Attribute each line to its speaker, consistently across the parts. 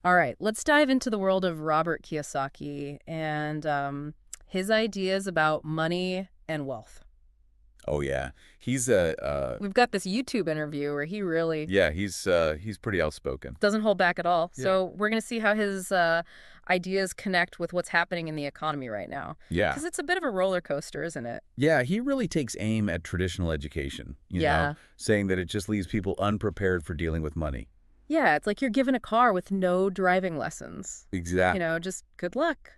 Speaker 1: All right, let's dive into the world of Robert Kiyosaki and his ideas about money and wealth.
Speaker 2: Oh yeah,
Speaker 1: We've got this YouTube interview where he really
Speaker 2: yeah, he's pretty outspoken.
Speaker 1: doesn't hold back at all.
Speaker 2: Yeah.
Speaker 1: So we're going to see how his ideas connect with what's happening in the economy right now.
Speaker 2: Yeah.
Speaker 1: Because it's a bit of a roller coaster, isn't it?
Speaker 2: Yeah, he really takes aim at traditional education,
Speaker 1: Yeah.
Speaker 2: saying that it just leaves people unprepared for dealing with money.
Speaker 1: Yeah, it's like you're given a car with no driving lessons.
Speaker 2: Exactly.
Speaker 1: Just good luck.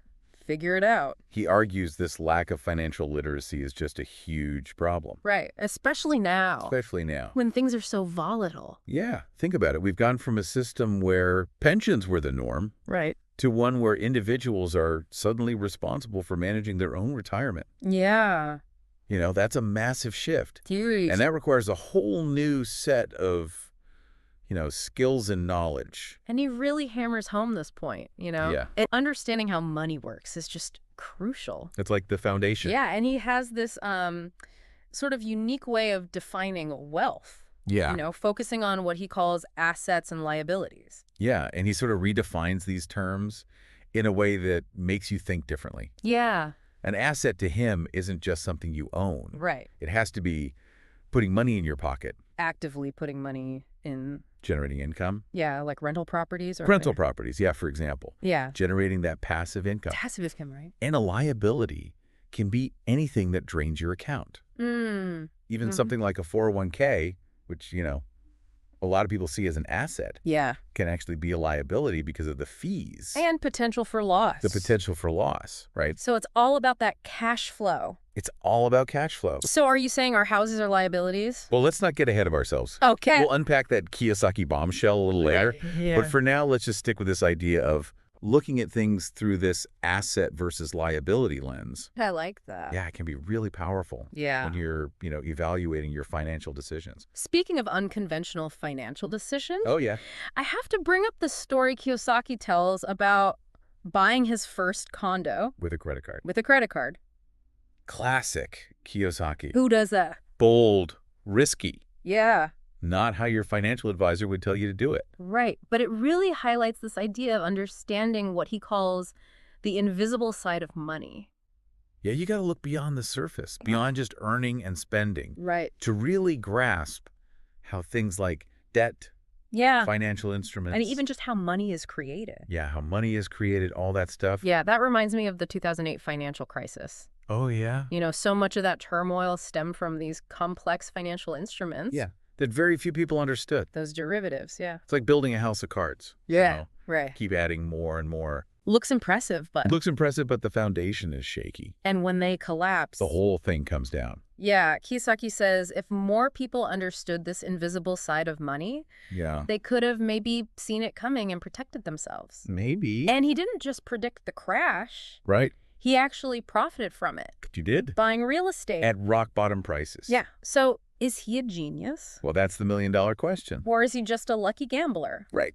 Speaker 1: Figure it out.
Speaker 2: He argues this lack of financial literacy is just a huge problem,
Speaker 1: Right. Especially now
Speaker 2: especially now.
Speaker 1: when things are so volatile.
Speaker 2: Yeah, think about it. We've gone from a system where pensions were the norm
Speaker 1: Right.
Speaker 2: to one where individuals are suddenly responsible for managing their own retirement.
Speaker 1: Yeah.
Speaker 2: That's a massive shift.
Speaker 1: Huge.
Speaker 2: And that requires a whole new set of skills and knowledge.
Speaker 1: And he really hammers home this point,
Speaker 2: Yeah.
Speaker 1: And understanding how money works is just crucial.
Speaker 2: It's like the foundation.
Speaker 1: Yeah, and he has this sort of unique way of defining wealth,
Speaker 2: Yeah.
Speaker 1: focusing on what he calls assets and liabilities.
Speaker 2: Yeah. And he sort of redefines these terms in a way that makes you think differently.
Speaker 1: Yeah,
Speaker 2: An asset to him isn't just something you own.
Speaker 1: right.
Speaker 2: It has to be putting money in your pocket,
Speaker 1: Actively putting money in,
Speaker 2: generating income.
Speaker 1: yeah, like rental properties or
Speaker 2: Rental properties, yeah, for example.
Speaker 1: Yeah.
Speaker 2: Generating that passive income.
Speaker 1: Passive income, right?
Speaker 2: And a liability can be anything that drains your account.
Speaker 1: Mm.
Speaker 2: Even
Speaker 1: Mhm.
Speaker 2: something like a 401k, which, a lot of people see as an asset,
Speaker 1: Yeah.
Speaker 2: can actually be a liability because of the fees.
Speaker 1: And potential for loss.
Speaker 2: The potential for loss, right?
Speaker 1: So it's all about that cash flow.
Speaker 2: It's all about cash flow.
Speaker 1: So are you saying our houses are liabilities?
Speaker 2: Well, let's not get ahead of ourselves.
Speaker 1: Okay.
Speaker 2: We'll unpack that Kiyosaki bombshell a little later.
Speaker 1: Yeah.
Speaker 2: But for now, let's just stick with this idea of looking at things through this asset versus liability lens.
Speaker 1: I like that.
Speaker 2: Yeah, it can be really powerful
Speaker 1: Yeah.
Speaker 2: when you're, evaluating your financial decisions.
Speaker 1: Speaking of unconventional financial decisions,
Speaker 2: Oh, yeah.
Speaker 1: I have to bring up the story Kiyosaki tells about buying his first condo
Speaker 2: With a credit card.
Speaker 1: with a credit card.
Speaker 2: Classic Kiyosaki.
Speaker 1: Who does that?
Speaker 2: Bold, risky.
Speaker 1: Yeah,
Speaker 2: Not how your financial advisor would tell you to do it.
Speaker 1: right. But it really highlights this idea of understanding what he calls the invisible side of money.
Speaker 2: Yeah, you got to look beyond the surface, beyond just earning and spending,
Speaker 1: Right.
Speaker 2: to really grasp how things like debt,
Speaker 1: Yeah.
Speaker 2: financial instruments,
Speaker 1: And even just how money is created.
Speaker 2: yeah, how money is created, all that stuff.
Speaker 1: Yeah, that reminds me of the 2008 financial crisis.
Speaker 2: Oh, yeah?
Speaker 1: So much of that turmoil stemmed from these complex financial instruments.
Speaker 2: Yeah, that very few people understood.
Speaker 1: Those derivatives, yeah.
Speaker 2: It's like building a house of cards.
Speaker 1: Right.
Speaker 2: Keep adding more and more.
Speaker 1: Looks impressive, but...
Speaker 2: Looks impressive, but the foundation is shaky.
Speaker 1: And when they collapse...
Speaker 2: The whole thing comes down.
Speaker 1: Yeah, Kiyosaki says if more people understood this invisible side of money,
Speaker 2: Yeah.
Speaker 1: they could have maybe seen it coming and protected themselves.
Speaker 2: Maybe.
Speaker 1: And he didn't just predict the crash.
Speaker 2: Right?
Speaker 1: He actually profited from it,
Speaker 2: You did.
Speaker 1: buying real estate.
Speaker 2: At rock bottom prices.
Speaker 1: Yeah. So is he a genius?
Speaker 2: Well, that's the million-dollar question.
Speaker 1: Or is he just a lucky gambler?
Speaker 2: Right.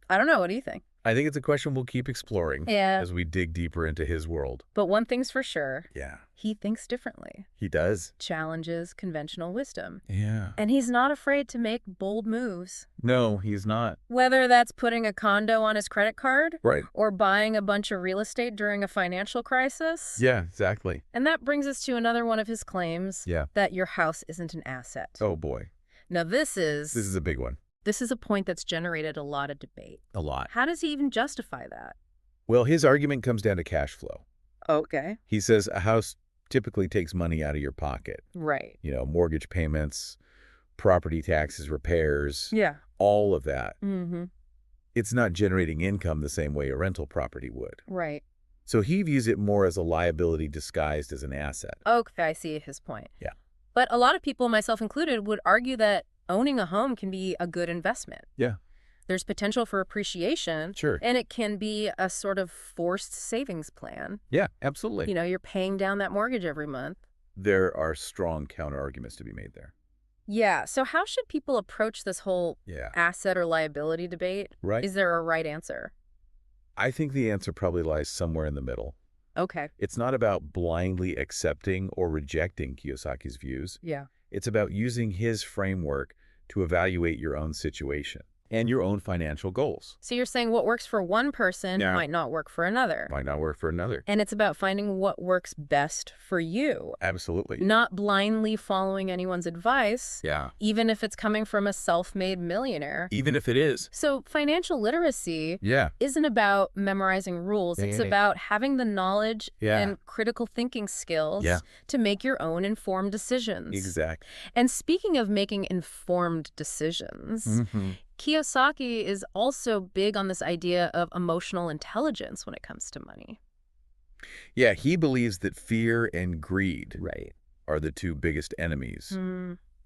Speaker 1: I don't know. What do you think?
Speaker 2: I think it's a question we'll keep exploring
Speaker 1: Yeah.
Speaker 2: as we dig deeper into his world.
Speaker 1: But one thing's for sure.
Speaker 2: Yeah.
Speaker 1: He thinks differently,
Speaker 2: He does.
Speaker 1: challenges conventional wisdom.
Speaker 2: Yeah.
Speaker 1: And he's not afraid to make bold moves.
Speaker 2: No, he's not.
Speaker 1: Whether that's putting a condo on his credit card
Speaker 2: Right.
Speaker 1: or buying a bunch of real estate during a financial crisis.
Speaker 2: Yeah, exactly.
Speaker 1: And that brings us to another one of his claims,
Speaker 2: Yeah.
Speaker 1: that your house isn't an asset.
Speaker 2: Oh, boy.
Speaker 1: Now this is
Speaker 2: This is a big one.
Speaker 1: a point that's generated a lot of debate.
Speaker 2: A lot.
Speaker 1: How does he even justify that?
Speaker 2: Well, his argument comes down to cash flow.
Speaker 1: Okay.
Speaker 2: He says a house typically takes money out of your pocket.
Speaker 1: Right.
Speaker 2: Mortgage payments, property taxes, repairs,
Speaker 1: Yeah.
Speaker 2: all of that.
Speaker 1: Mm-hmm.
Speaker 2: It's not generating income the same way a rental property would.
Speaker 1: Right.
Speaker 2: So he views it more as a liability disguised as an asset.
Speaker 1: Okay, I see his point.
Speaker 2: Yeah.
Speaker 1: But a lot of people, myself included, would argue that owning a home can be a good investment.
Speaker 2: Yeah.
Speaker 1: There's potential for appreciation.
Speaker 2: Sure.
Speaker 1: And it can be a sort of forced savings plan.
Speaker 2: Yeah, absolutely.
Speaker 1: You're paying down that mortgage every month.
Speaker 2: There are strong counter-arguments to be made there.
Speaker 1: Yeah. So how should people approach this whole
Speaker 2: Yeah.
Speaker 1: asset or liability debate?
Speaker 2: Right?
Speaker 1: Is there a right answer?
Speaker 2: I think the answer probably lies somewhere in the middle.
Speaker 1: Okay.
Speaker 2: It's not about blindly accepting or rejecting Kiyosaki's views.
Speaker 1: Yeah.
Speaker 2: It's about using his framework to evaluate your own situation. and your own financial goals.
Speaker 1: So you're saying what works for one person
Speaker 2: Yeah.
Speaker 1: might not work for another.
Speaker 2: Might not work for another.
Speaker 1: And it's about finding what works best for you,
Speaker 2: Absolutely.
Speaker 1: not blindly following anyone's advice,
Speaker 2: Yeah.
Speaker 1: even if it's coming from a self-made millionaire.
Speaker 2: Even if it is.
Speaker 1: So financial literacy
Speaker 2: Yeah.
Speaker 1: isn't about memorizing rules. It's
Speaker 2: Yeah.
Speaker 1: about having the knowledge
Speaker 2: Yeah.
Speaker 1: and critical thinking skills
Speaker 2: Yeah.
Speaker 1: to make your own informed decisions.
Speaker 2: Exactly.
Speaker 1: And speaking of making informed decisions, Kiyosaki is also big on this idea of emotional intelligence when it comes to money.
Speaker 2: Yeah, he believes that fear and greed
Speaker 1: Right.
Speaker 2: are the two biggest enemies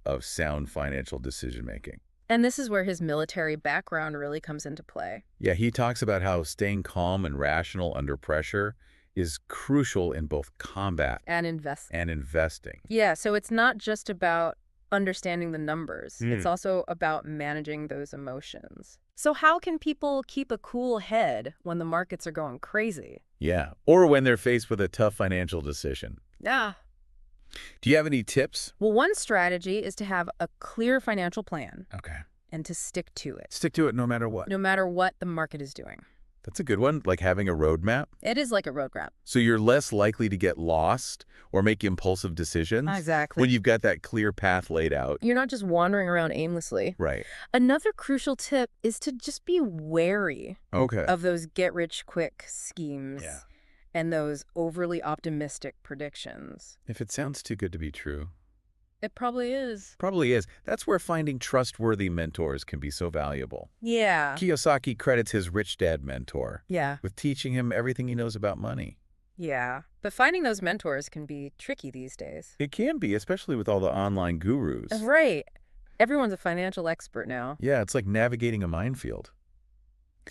Speaker 2: of sound financial decision-making.
Speaker 1: And this is where his military background really comes into play.
Speaker 2: Yeah, he talks about how staying calm and rational under pressure is crucial in both combat
Speaker 1: And invest.
Speaker 2: and investing.
Speaker 1: Yeah, so it's not just about understanding the numbers. It's also about managing those emotions. So how can people keep a cool head when the markets are going crazy?
Speaker 2: Yeah, or when they're faced with a tough financial decision.
Speaker 1: Yeah.
Speaker 2: Do you have any tips?
Speaker 1: Well, one strategy is to have a clear financial plan
Speaker 2: Okay.
Speaker 1: and to stick to it,
Speaker 2: Stick to it no matter what.
Speaker 1: no matter what the market is doing.
Speaker 2: That's a good one, like having a roadmap.
Speaker 1: It is like a roadmap.
Speaker 2: So you're less likely to get lost or make impulsive decisions
Speaker 1: Exactly.
Speaker 2: when you've got that clear path laid out.
Speaker 1: You're not just wandering around aimlessly.
Speaker 2: Right.
Speaker 1: Another crucial tip is to just be wary
Speaker 2: Okay.
Speaker 1: of those get-rich-quick schemes
Speaker 2: Yeah.
Speaker 1: and those overly optimistic predictions.
Speaker 2: If it sounds too good to be true,
Speaker 1: It probably is.
Speaker 2: probably is. That's where finding trustworthy mentors can be so valuable.
Speaker 1: Yeah.
Speaker 2: Kiyosaki credits his rich dad mentor
Speaker 1: Yeah.
Speaker 2: with teaching him everything he knows about money.
Speaker 1: Yeah. But finding those mentors can be tricky these days.
Speaker 2: It can be, especially with all the online gurus.
Speaker 1: Right. Everyone's a financial expert now.
Speaker 2: Yeah, it's like navigating a minefield.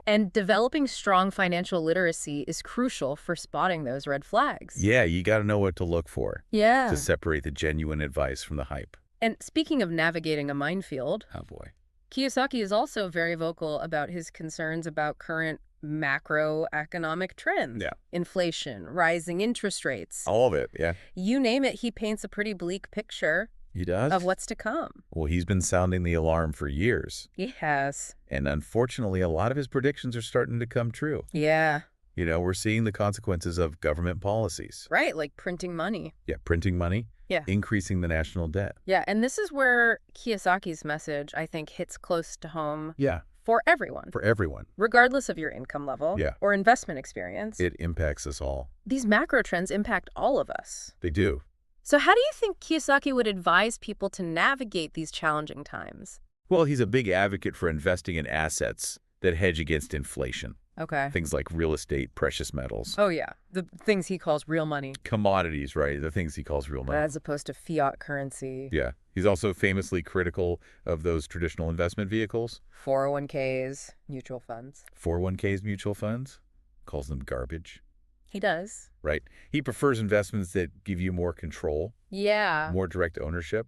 Speaker 1: And developing strong financial literacy is crucial for spotting those red flags.
Speaker 2: Yeah, you got to know what to look for
Speaker 1: Yeah.
Speaker 2: to separate the genuine advice from the hype.
Speaker 1: And speaking of navigating a minefield,
Speaker 2: Oh, boy.
Speaker 1: Kiyosaki is also very vocal about his concerns about current macroeconomic trends.
Speaker 2: Yeah.
Speaker 1: Inflation, rising interest rates.
Speaker 2: All of it, yeah.
Speaker 1: You name it, he paints a pretty bleak picture
Speaker 2: He does?
Speaker 1: of what's to come.
Speaker 2: Well, he's been sounding the alarm for years.
Speaker 1: He has.
Speaker 2: And unfortunately, a lot of his predictions are starting to come true.
Speaker 1: Yeah.
Speaker 2: You know, we're seeing the consequences of government policies.
Speaker 1: Right, like printing money.
Speaker 2: Yeah, printing money,
Speaker 1: Yeah.
Speaker 2: increasing the national debt.
Speaker 1: Yeah, and this is where Kiyosaki's message, I think, hits close to home
Speaker 2: Yeah,
Speaker 1: for everyone,
Speaker 2: for everyone.
Speaker 1: regardless of your income level
Speaker 2: Yeah.
Speaker 1: or investment experience.
Speaker 2: It impacts us all.
Speaker 1: These macro trends impact all of us.
Speaker 2: They do.
Speaker 1: So how do you think Kiyosaki would advise people to navigate these challenging times?
Speaker 2: Well, he's a big advocate for investing in assets that hedge against inflation.
Speaker 1: Okay.
Speaker 2: Things like real estate, precious metals,
Speaker 1: Oh, yeah. The things he calls real money,
Speaker 2: commodities, right? The things he calls real money.
Speaker 1: as opposed to fiat currency,
Speaker 2: Yeah. He's also famously critical of those traditional investment vehicles.
Speaker 1: 401ks, mutual funds.
Speaker 2: 401ks, mutual funds, calls them garbage,
Speaker 1: He does.
Speaker 2: right? He prefers investments that give you more control,
Speaker 1: Yeah.
Speaker 2: more direct ownership.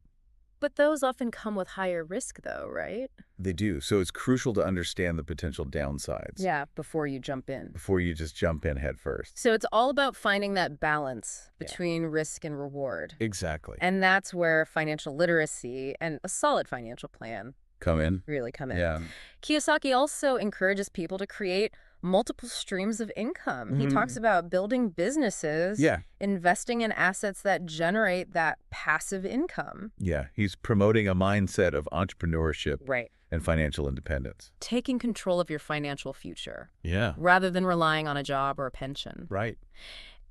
Speaker 1: But those often come with higher risk, though, right?
Speaker 2: They do. So it's crucial to understand the potential downsides
Speaker 1: Yeah, before you jump in.
Speaker 2: before you just jump in head first.
Speaker 1: So it's all about finding that balance between risk and reward.
Speaker 2: Exactly.
Speaker 1: And that's where financial literacy and a solid financial plan
Speaker 2: Come in.
Speaker 1: really come in.
Speaker 2: Yeah.
Speaker 1: Kiyosaki also encourages people to create multiple streams of income. He talks about building businesses,
Speaker 2: Yeah.
Speaker 1: investing in assets that generate that passive income.
Speaker 2: Yeah. He's promoting a mindset of entrepreneurship
Speaker 1: Right.
Speaker 2: and financial independence.
Speaker 1: Taking control of your financial future
Speaker 2: Yeah.
Speaker 1: rather than relying on a job or a pension.
Speaker 2: Right.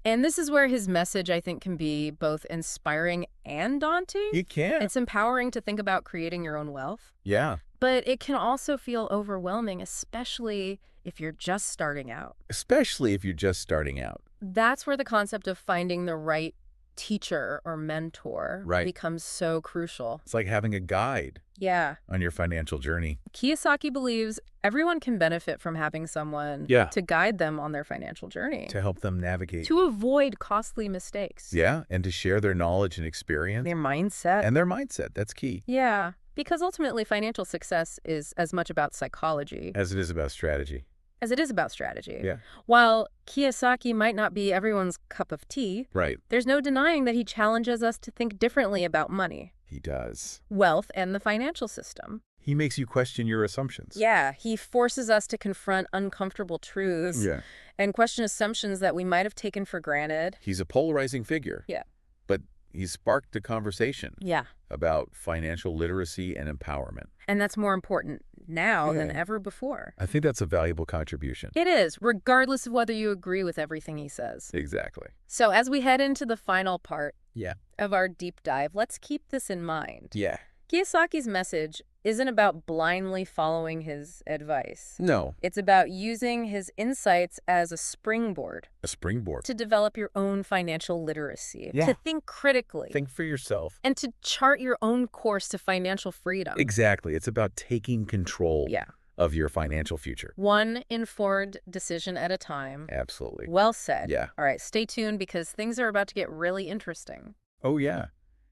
Speaker 1: And this is where his message, I think, can be both inspiring and daunting.
Speaker 2: You can.
Speaker 1: It's empowering to think about creating your own wealth,
Speaker 2: Yeah.
Speaker 1: but it can also feel overwhelming, especially if you're just starting out.
Speaker 2: Especially if you're just starting out.
Speaker 1: That's where the concept of finding the right teacher or mentor becomes so crucial.
Speaker 2: It's like having a guide
Speaker 1: Yeah.
Speaker 2: on your financial journey.
Speaker 1: Kiyosaki believes everyone can benefit from having someone to guide them on their financial journey,
Speaker 2: To help them navigate.
Speaker 1: to avoid costly mistakes.
Speaker 2: Yeah. And to share their knowledge and experience.
Speaker 1: Their mindset.
Speaker 2: And their mindset. That's key.
Speaker 1: Yeah, because ultimately financial success is as much about psychology
Speaker 2: As it is about strategy.
Speaker 1: as it is about strategy.
Speaker 2: Yeah.
Speaker 1: While Kiyosaki might not be everyone's cup of tea,
Speaker 2: Right.
Speaker 1: there's no denying that he challenges us to think differently about money,
Speaker 2: He does.
Speaker 1: wealth, and the financial system.
Speaker 2: He makes you question your assumptions.
Speaker 1: Yeah, he forces us to confront uncomfortable truths
Speaker 2: Yeah.
Speaker 1: and question assumptions that we might have taken for granted.
Speaker 2: He's a polarizing figure.
Speaker 1: Yeah.
Speaker 2: But he sparked a conversation
Speaker 1: Yeah.
Speaker 2: about financial literacy and empowerment.
Speaker 1: And that's more important now than
Speaker 2: Yeah.
Speaker 1: ever before.
Speaker 2: I think that's a valuable contribution.
Speaker 1: It is, regardless of whether you agree with everything he says.
Speaker 2: Exactly.
Speaker 1: So as we head into the final part
Speaker 2: Yeah.
Speaker 1: of our deep dive, let's keep this in mind.
Speaker 2: Yeah.
Speaker 1: Kiyosaki's message isn't about blindly following his advice.
Speaker 2: No.
Speaker 1: It's about using his insights as a springboard
Speaker 2: A springboard.
Speaker 1: to develop your own financial literacy,
Speaker 2: Yeah.
Speaker 1: to think critically,
Speaker 2: Think for yourself.
Speaker 1: and to chart your own course to financial freedom.
Speaker 2: Exactly. It's about taking control
Speaker 1: Yeah.
Speaker 2: of your financial future.
Speaker 1: One informed decision at a time.
Speaker 2: Absolutely.
Speaker 1: Well said.
Speaker 2: Yeah.
Speaker 1: All right, stay tuned because things are about to get really interesting.
Speaker 2: Oh, yeah.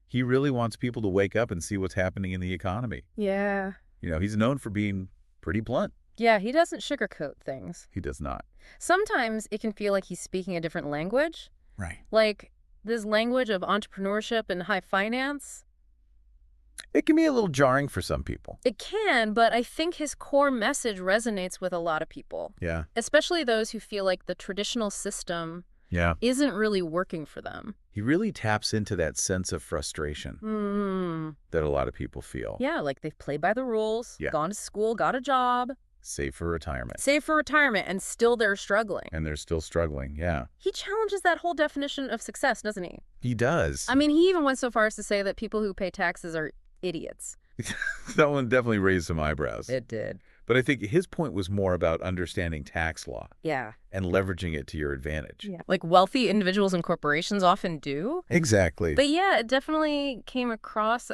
Speaker 2: He really wants people to wake up and see what's happening in the economy.
Speaker 1: Yeah.
Speaker 2: He's known for being pretty blunt.
Speaker 1: Yeah, he doesn't sugarcoat things.
Speaker 2: He does not.
Speaker 1: Sometimes it can feel like he's speaking a different language,
Speaker 2: Right.
Speaker 1: like this language of entrepreneurship and high finance.
Speaker 2: It can be a little jarring for some people.
Speaker 1: It can, but I think his core message resonates with a lot of people,
Speaker 2: Yeah.
Speaker 1: especially those who feel like the traditional system
Speaker 2: Yeah.
Speaker 1: isn't really working for them.
Speaker 2: He really taps into that sense of frustration that a lot of people feel.
Speaker 1: Yeah, like they've played by the rules,
Speaker 2: Yeah.
Speaker 1: gone to school, got a job,
Speaker 2: Save for retirement.
Speaker 1: saved for retirement, and still they're struggling.
Speaker 2: And they're still struggling. Yeah.
Speaker 1: He challenges that whole definition of success, doesn't he?
Speaker 2: He does.
Speaker 1: I mean, he even went so far as to say that people who pay taxes are idiots.
Speaker 2: That one definitely raised some eyebrows.
Speaker 1: It did.
Speaker 2: But I think his point was more about understanding tax law
Speaker 1: Yeah.
Speaker 2: and leveraging it to your advantage.
Speaker 1: Yeah. Like wealthy individuals and corporations often do.
Speaker 2: Exactly.
Speaker 1: But yeah, it definitely came across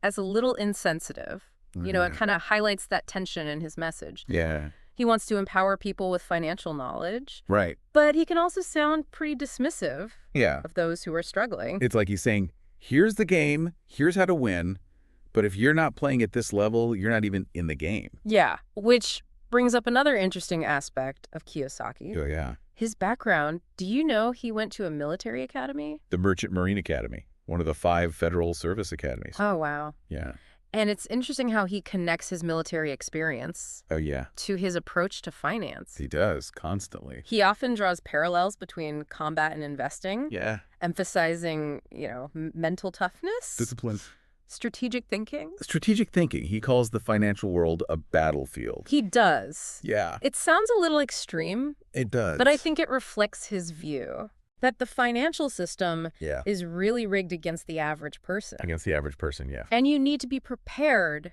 Speaker 1: as a little insensitive. It kind of highlights that tension in his message.
Speaker 2: Yeah.
Speaker 1: He wants to empower people with financial knowledge,
Speaker 2: Right.
Speaker 1: but he can also sound pretty dismissive
Speaker 2: Yeah.
Speaker 1: of those who are struggling.
Speaker 2: It's like he's saying, here's the game, here's how to win, but if you're not playing at this level, you're not even in the game.
Speaker 1: Yeah, which brings up another interesting aspect of Kiyosaki.
Speaker 2: Oh, yeah.
Speaker 1: His background. Do you know he went to a military academy?
Speaker 2: The Merchant Marine Academy, one of the 5 federal service academies.
Speaker 1: Oh, wow.
Speaker 2: Yeah.
Speaker 1: And it's interesting how he connects his military experience
Speaker 2: Oh, yeah.
Speaker 1: to his approach to finance.
Speaker 2: He does, constantly.
Speaker 1: He often draws parallels between combat and investing,
Speaker 2: Yeah.
Speaker 1: emphasizing, mental toughness,
Speaker 2: Discipline.
Speaker 1: strategic thinking.
Speaker 2: Strategic thinking. He calls the financial world a battlefield.
Speaker 1: He does.
Speaker 2: Yeah.
Speaker 1: It sounds a little extreme,
Speaker 2: It does.
Speaker 1: but I think it reflects his view that the financial system
Speaker 2: Yeah.
Speaker 1: is really rigged against the average person.
Speaker 2: Against the average person, yeah.
Speaker 1: And you need to be prepared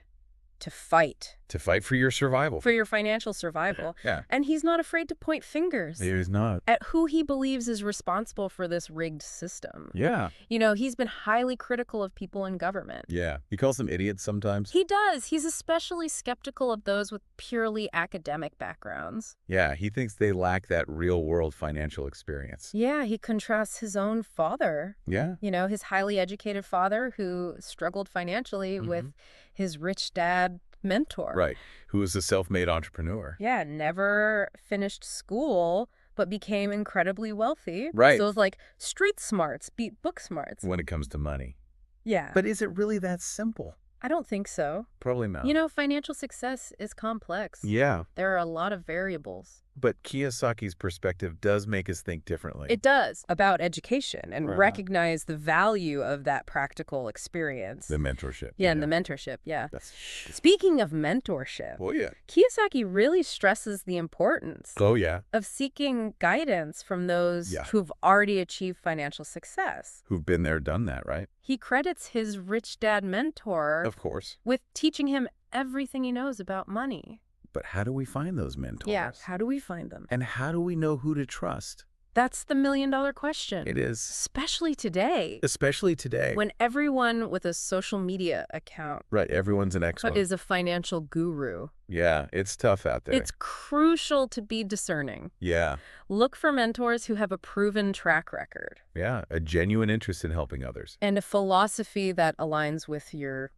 Speaker 1: to fight
Speaker 2: To fight for your survival.
Speaker 1: for your financial survival.
Speaker 2: Yeah.
Speaker 1: And he's not afraid to point fingers
Speaker 2: He is not.
Speaker 1: at who he believes is responsible for this rigged system.
Speaker 2: Yeah.
Speaker 1: He's been highly critical of people in government.
Speaker 2: Yeah. He calls them idiots sometimes.
Speaker 1: He does. He's especially skeptical of those with purely academic backgrounds.
Speaker 2: Yeah. He thinks they lack that real-world financial experience.
Speaker 1: Yeah, he contrasts his own father,
Speaker 2: Yeah.
Speaker 1: his highly educated father who struggled financially with his rich dad mentor.
Speaker 2: Right. Who is a self-made entrepreneur.
Speaker 1: Yeah, never finished school, but became incredibly wealthy.
Speaker 2: Right.
Speaker 1: So it's like street smarts beat book smarts.
Speaker 2: When it comes to money.
Speaker 1: Yeah.
Speaker 2: But is it really that simple?
Speaker 1: I don't think so.
Speaker 2: Probably not.
Speaker 1: Financial success is complex.
Speaker 2: Yeah.
Speaker 1: There are a lot of variables.
Speaker 2: But Kiyosaki's perspective does make us think differently.
Speaker 1: It does about education and
Speaker 2: Uh-huh.
Speaker 1: recognize the value of that practical experience.
Speaker 2: The mentorship.
Speaker 1: Yeah, and the mentorship, yeah.
Speaker 2: That's...
Speaker 1: Speaking of mentorship,
Speaker 2: Oh, yeah.
Speaker 1: Kiyosaki really stresses the importance
Speaker 2: Oh, yeah.
Speaker 1: of seeking guidance from those
Speaker 2: Yeah.
Speaker 1: who've already achieved financial success.
Speaker 2: Who've been there, done that, right?
Speaker 1: He credits his rich dad mentor
Speaker 2: Of course.
Speaker 1: with teaching him everything he knows about money.
Speaker 2: But how do we find those mentors?
Speaker 1: Yeah, how do we find them?
Speaker 2: And how do we know who to trust?
Speaker 1: That's the million-dollar question.
Speaker 2: It is.
Speaker 1: Especially today,
Speaker 2: Especially today.
Speaker 1: when everyone with a social media account
Speaker 2: Right, everyone's an expert.
Speaker 1: is a financial guru.
Speaker 2: Yeah, it's tough out there.
Speaker 1: It's crucial to be discerning.
Speaker 2: Yeah,
Speaker 1: Look for mentors who have a proven track record
Speaker 2: yeah, a genuine interest in helping others.
Speaker 1: and a philosophy that aligns with your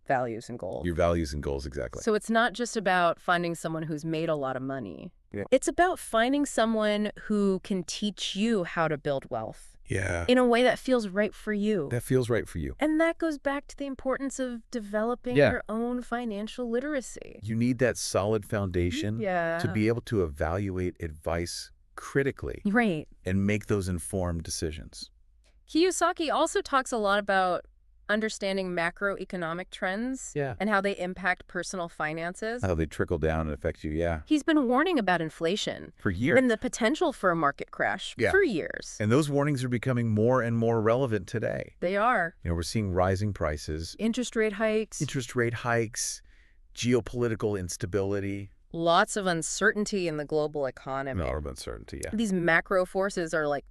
Speaker 1: values and goals.
Speaker 2: Your values and goals, exactly.
Speaker 1: So it's not just about finding someone who's made a lot of money.
Speaker 2: Yeah.
Speaker 1: It's about finding someone who can teach you how to build wealth
Speaker 2: Yeah.
Speaker 1: in a way that feels right for you.
Speaker 2: That feels right for you.
Speaker 1: And that goes back to the importance of developing
Speaker 2: Yeah.
Speaker 1: your own financial literacy.
Speaker 2: You need that solid foundation
Speaker 1: Yeah.
Speaker 2: to be able to evaluate advice critically
Speaker 1: Right.
Speaker 2: and make those informed decisions.
Speaker 1: Kiyosaki also talks a lot about understanding macroeconomic trends
Speaker 2: Yeah.
Speaker 1: and how they impact personal finances.
Speaker 2: How they trickle down and affect you, yeah.
Speaker 1: He's been warning about inflation
Speaker 2: For years.
Speaker 1: and the potential for a market crash
Speaker 2: Yeah.
Speaker 1: for years.
Speaker 2: And those warnings are becoming more and more relevant today.
Speaker 1: They are.
Speaker 2: We're seeing rising prices,
Speaker 1: Interest rate hikes,
Speaker 2: interest rate hikes, geopolitical instability.
Speaker 1: lots of uncertainty in the global economy.
Speaker 2: A lot of uncertainty, yeah.
Speaker 1: These macro forces are like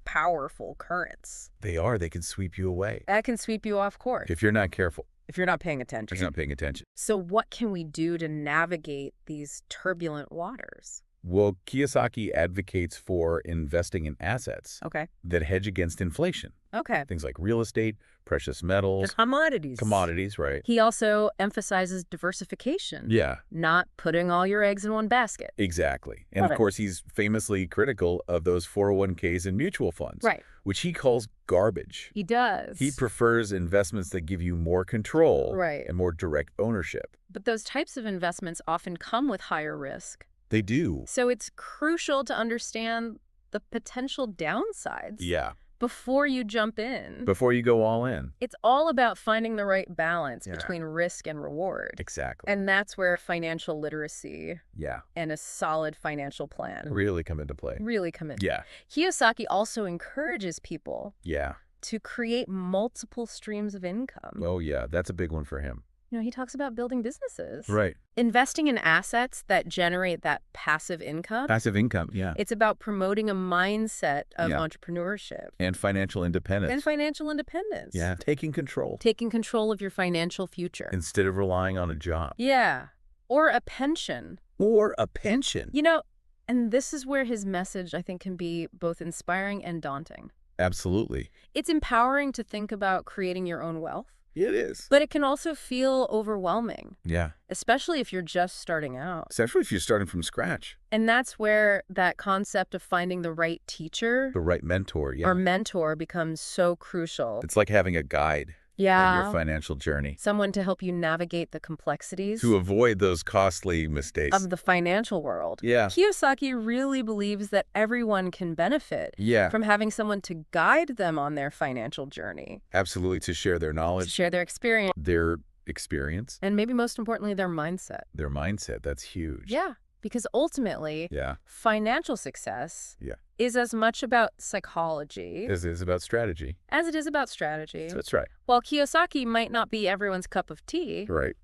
Speaker 1: powerful currents.
Speaker 2: They are. They can sweep you away.
Speaker 1: That can sweep you off course
Speaker 2: If you're not careful,
Speaker 1: if you're not paying
Speaker 2: if
Speaker 1: attention.
Speaker 2: you're not paying attention.
Speaker 1: So what can we do to navigate these turbulent waters?
Speaker 2: Well, Kiyosaki advocates for investing in assets
Speaker 1: Okay.
Speaker 2: that hedge against inflation.
Speaker 1: Okay.
Speaker 2: Things like real estate, precious
Speaker 1: The
Speaker 2: metals,
Speaker 1: commodities.
Speaker 2: commodities, right?
Speaker 1: He also emphasizes diversification.
Speaker 2: Yeah,
Speaker 1: Not putting all your eggs in one basket.
Speaker 2: exactly. And
Speaker 1: Got
Speaker 2: of
Speaker 1: it.
Speaker 2: course, he's famously critical of those 401ks and mutual funds,
Speaker 1: Right.
Speaker 2: which he calls garbage.
Speaker 1: He does.
Speaker 2: He prefers investments that give you more control
Speaker 1: Right.
Speaker 2: and more direct ownership.
Speaker 1: But those types of investments often come with higher risk.
Speaker 2: They do.
Speaker 1: So it's crucial to understand the potential downsides
Speaker 2: Yeah.
Speaker 1: before you jump in.
Speaker 2: Before you go all in.
Speaker 1: It's all about finding the right balance
Speaker 2: Yeah.
Speaker 1: between risk and reward.
Speaker 2: Exactly.
Speaker 1: And that's where financial literacy
Speaker 2: Yeah.
Speaker 1: and a solid financial plan
Speaker 2: Really come into play.
Speaker 1: really come in.
Speaker 2: Yeah.
Speaker 1: Kiyosaki also encourages people
Speaker 2: Yeah.
Speaker 1: to create multiple streams of income.
Speaker 2: Oh, yeah. That's a big one for him.
Speaker 1: He talks about building businesses.
Speaker 2: Right.
Speaker 1: Investing in assets that generate that passive income.
Speaker 2: Passive income. Yeah.
Speaker 1: It's about promoting a mindset of
Speaker 2: Yeah.
Speaker 1: entrepreneurship
Speaker 2: And financial independence.
Speaker 1: and financial independence.
Speaker 2: Yeah. Taking control.
Speaker 1: Taking control of your financial future.
Speaker 2: Instead of relying on a job.
Speaker 1: Yeah. Or a pension.
Speaker 2: Or a pension.
Speaker 1: And this is where his message, I think, can be both inspiring and daunting.
Speaker 2: Absolutely.
Speaker 1: It's empowering to think about creating your own wealth,
Speaker 2: It is.
Speaker 1: but it can also feel overwhelming,
Speaker 2: Yeah.
Speaker 1: especially if you're just starting out.
Speaker 2: Especially if you're starting from scratch.
Speaker 1: And that's where that concept of finding the right teacher
Speaker 2: The right mentor. Yeah.
Speaker 1: or mentor becomes so crucial.
Speaker 2: It's like having a guide on
Speaker 1: Yeah.
Speaker 2: your financial journey
Speaker 1: Someone to help you navigate the complexities
Speaker 2: to avoid those costly mistakes.
Speaker 1: of the financial world.
Speaker 2: Yeah.
Speaker 1: Kiyosaki really believes that everyone can benefit
Speaker 2: Yeah.
Speaker 1: from having someone to guide them on their financial journey,
Speaker 2: Absolutely. To share their
Speaker 1: to
Speaker 2: knowledge,
Speaker 1: share their experience,
Speaker 2: their experience,
Speaker 1: and maybe most importantly, their mindset.
Speaker 2: their mindset. That's huge.
Speaker 1: Yeah, because ultimately,
Speaker 2: Yeah.
Speaker 1: financial success
Speaker 2: Yeah.
Speaker 1: is as much about psychology
Speaker 2: This is about strategy.
Speaker 1: as it is about strategy.
Speaker 2: That's right.
Speaker 1: While Kiyosaki might not be everyone's cup of tea,
Speaker 2: Right.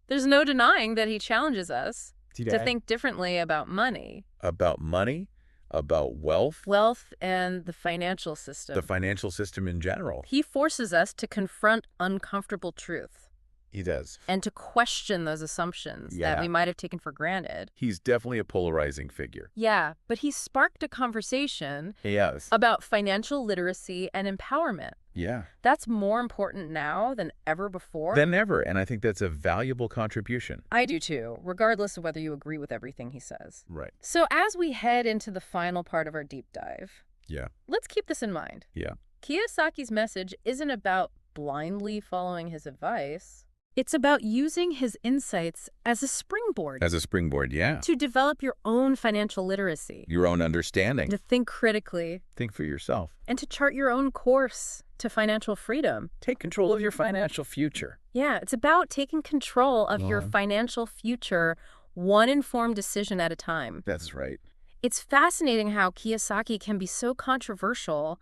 Speaker 1: there's no denying that he challenges us to
Speaker 2: Today.
Speaker 1: think differently about money,
Speaker 2: About money, about wealth,
Speaker 1: wealth, and the financial system.
Speaker 2: the financial system in general.
Speaker 1: He forces us to confront uncomfortable truth
Speaker 2: He does.
Speaker 1: and to question those assumptions
Speaker 2: Yeah.
Speaker 1: that we might have taken for granted.
Speaker 2: He's definitely a polarizing figure.
Speaker 1: Yeah, but he sparked a conversation
Speaker 2: Yes.
Speaker 1: about financial literacy and empowerment.
Speaker 2: Yeah.
Speaker 1: That's more important now than ever before.
Speaker 2: Than ever. And I think that's a valuable contribution.
Speaker 1: I do too, regardless of whether you agree with everything he says.
Speaker 2: Right.
Speaker 1: So as we head into the final part of our deep dive,
Speaker 2: Yeah.
Speaker 1: let's keep this in mind.
Speaker 2: Yeah.
Speaker 1: Kiyosaki's message isn't about blindly following his advice. It's about using his insights as a springboard
Speaker 2: As a springboard, yeah.
Speaker 1: to develop your own financial literacy,
Speaker 2: Your own understanding.
Speaker 1: to think critically,
Speaker 2: Think for yourself.
Speaker 1: and to chart your own course to financial freedom.
Speaker 2: Take control of your financial future.
Speaker 1: Yeah, it's about taking control of your
Speaker 2: Uh-huh.
Speaker 1: financial future, one informed decision at a time.
Speaker 2: That's right.
Speaker 1: It's fascinating how Kiyosaki can be so controversial,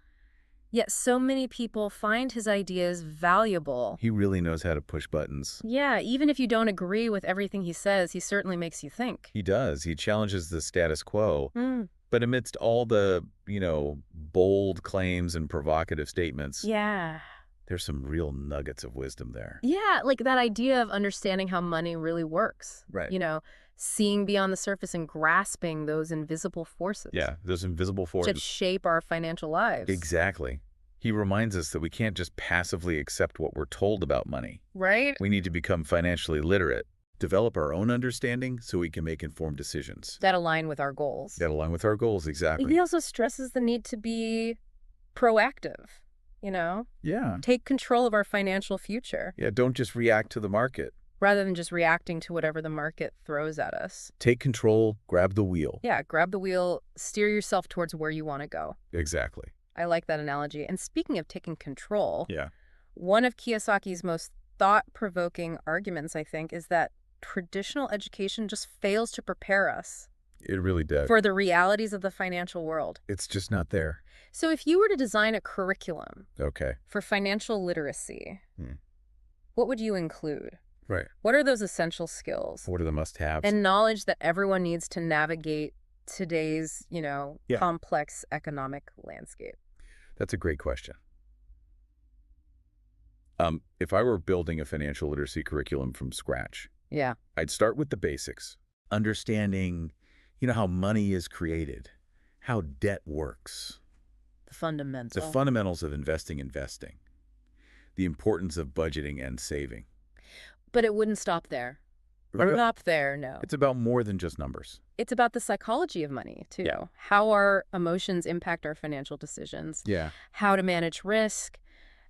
Speaker 1: yet so many people find his ideas valuable.
Speaker 2: He really knows how to push buttons.
Speaker 1: Yeah, even if you don't agree with everything he says, he certainly makes you think.
Speaker 2: He does. He challenges the status quo.
Speaker 1: Mm.
Speaker 2: But amidst all the, bold claims and provocative statements,
Speaker 1: Yeah.
Speaker 2: there's some real nuggets of wisdom there.
Speaker 1: Yeah, like that idea of understanding how money really works.
Speaker 2: Right.
Speaker 1: Seeing beyond the surface and grasping those invisible forces.
Speaker 2: Yeah, those invisible
Speaker 1: That
Speaker 2: forces.
Speaker 1: shape our financial lives.
Speaker 2: Exactly. He reminds us that we can't just passively accept what we're told about money.
Speaker 1: Right?
Speaker 2: We need to become financially literate, develop our own understanding so we can make informed decisions
Speaker 1: That align with our goals.
Speaker 2: that align with our goals. Exactly.
Speaker 1: He also stresses the need to be proactive, you know?
Speaker 2: Yeah.
Speaker 1: Take control of our financial future
Speaker 2: Yeah, don't just react to the market.
Speaker 1: rather than just reacting to whatever the market throws at us.
Speaker 2: Take control, grab the wheel.
Speaker 1: Yeah, grab the wheel, steer yourself towards where you want to go.
Speaker 2: Exactly.
Speaker 1: I like that analogy. And speaking of taking control,
Speaker 2: Yeah.
Speaker 1: one of Kiyosaki's most thought-provoking arguments, I think, is that traditional education just fails to prepare us
Speaker 2: It really did.
Speaker 1: for the realities of the financial world.
Speaker 2: It's just not there.
Speaker 1: So if you were to design a curriculum
Speaker 2: Okay.
Speaker 1: for financial literacy,
Speaker 2: Hmm.
Speaker 1: what would you include?
Speaker 2: Right.
Speaker 1: What are those essential skills
Speaker 2: What are the must-haves?
Speaker 1: and knowledge that everyone needs to navigate today's,
Speaker 2: Yeah.
Speaker 1: complex economic landscape?
Speaker 2: That's a great question. If I were building a financial literacy curriculum from scratch,
Speaker 1: Yeah.
Speaker 2: I'd start with the basics. Understanding, how money is created, how debt works,
Speaker 1: The fundamental.
Speaker 2: the fundamentals of investing, the importance of budgeting and saving.
Speaker 1: But it wouldn't stop there. Stop there, no.
Speaker 2: It's about more than just numbers.
Speaker 1: It's about the psychology of money, too.
Speaker 2: Yeah.
Speaker 1: How our emotions impact our financial decisions.
Speaker 2: Yeah.
Speaker 1: How to manage risk.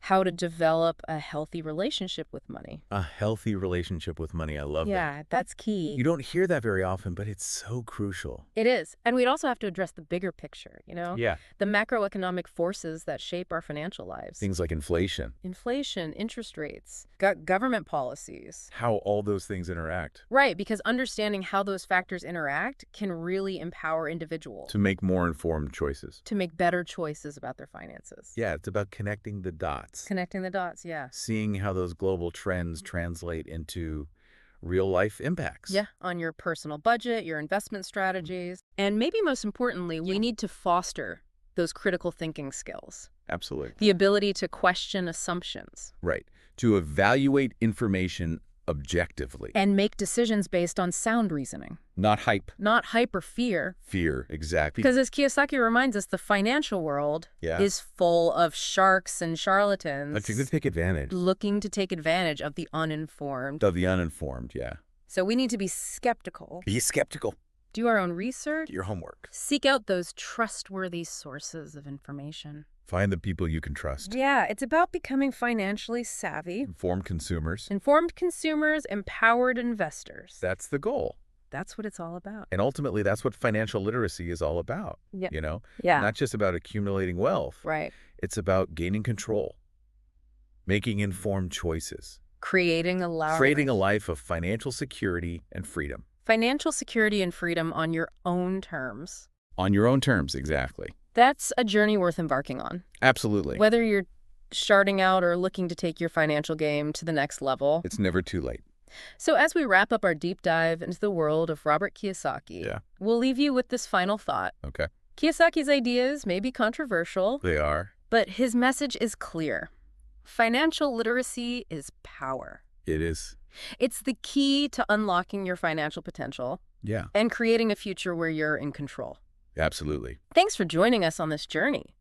Speaker 1: How to develop a healthy relationship with money.
Speaker 2: A healthy relationship with money. I love that.
Speaker 1: Yeah, that's key.
Speaker 2: You don't hear that very often, but it's so crucial.
Speaker 1: It is. And we'd also have to address the bigger picture,
Speaker 2: Yeah.
Speaker 1: The macroeconomic forces that shape our financial lives.
Speaker 2: Things like inflation,
Speaker 1: Inflation, interest rates, government policies.
Speaker 2: how all those things interact
Speaker 1: Right, because understanding how those factors interact can really empower individuals
Speaker 2: to make more informed choices.
Speaker 1: to make better choices about their finances.
Speaker 2: Yeah, it's about connecting the dots.
Speaker 1: Connecting the dots, yeah.
Speaker 2: Seeing how those global trends translate into real-life impacts.
Speaker 1: Yeah, on your personal budget, your investment strategies. And maybe most importantly, we need to foster those critical thinking skills.
Speaker 2: Absolutely.
Speaker 1: The ability to question assumptions.
Speaker 2: Right. To evaluate information objectively.
Speaker 1: And make decisions based on sound reasoning.
Speaker 2: Not hype.
Speaker 1: Not hype or fear.
Speaker 2: Fear. Exactly.
Speaker 1: Because as Kiyosaki reminds us, the financial world
Speaker 2: Yeah.
Speaker 1: is full of sharks and charlatans
Speaker 2: But you can take advantage
Speaker 1: looking to take advantage of the uninformed.
Speaker 2: of the uninformed. Yeah.
Speaker 1: So we need to be skeptical,
Speaker 2: Be skeptical.
Speaker 1: do our own research,
Speaker 2: Do your homework.
Speaker 1: seek out those trustworthy sources of information.
Speaker 2: Find the people you can trust.
Speaker 1: Yeah, it's about becoming financially savvy,
Speaker 2: Informed consumers.
Speaker 1: informed consumers, empowered investors.
Speaker 2: That's the goal.
Speaker 1: That's what it's all about.
Speaker 2: And ultimately, that's what financial literacy is all about.
Speaker 1: Yeah.
Speaker 2: Yeah. Not just about accumulating wealth.
Speaker 1: Right.
Speaker 2: It's about gaining control, making informed choices,
Speaker 1: Creating a
Speaker 2: life of financial security and freedom.
Speaker 1: financial security and freedom on your own terms.
Speaker 2: On your own terms, exactly.
Speaker 1: That's a journey worth embarking on.
Speaker 2: Absolutely.
Speaker 1: Whether you're starting out or looking to take your financial game to the next level.
Speaker 2: It's never too late.
Speaker 1: So as we wrap up our deep dive into the world of Robert Kiyosaki,
Speaker 2: Yeah.
Speaker 1: we'll leave you with this final thought.
Speaker 2: Okay.
Speaker 1: Kiyosaki's ideas may be controversial,
Speaker 2: They are.
Speaker 1: but his message is clear. Financial literacy is power.
Speaker 2: It is.
Speaker 1: It's the key to unlocking your financial potential
Speaker 2: Yeah.
Speaker 1: and creating a future where you're in control.
Speaker 2: Absolutely.
Speaker 1: Thanks for joining us on this journey.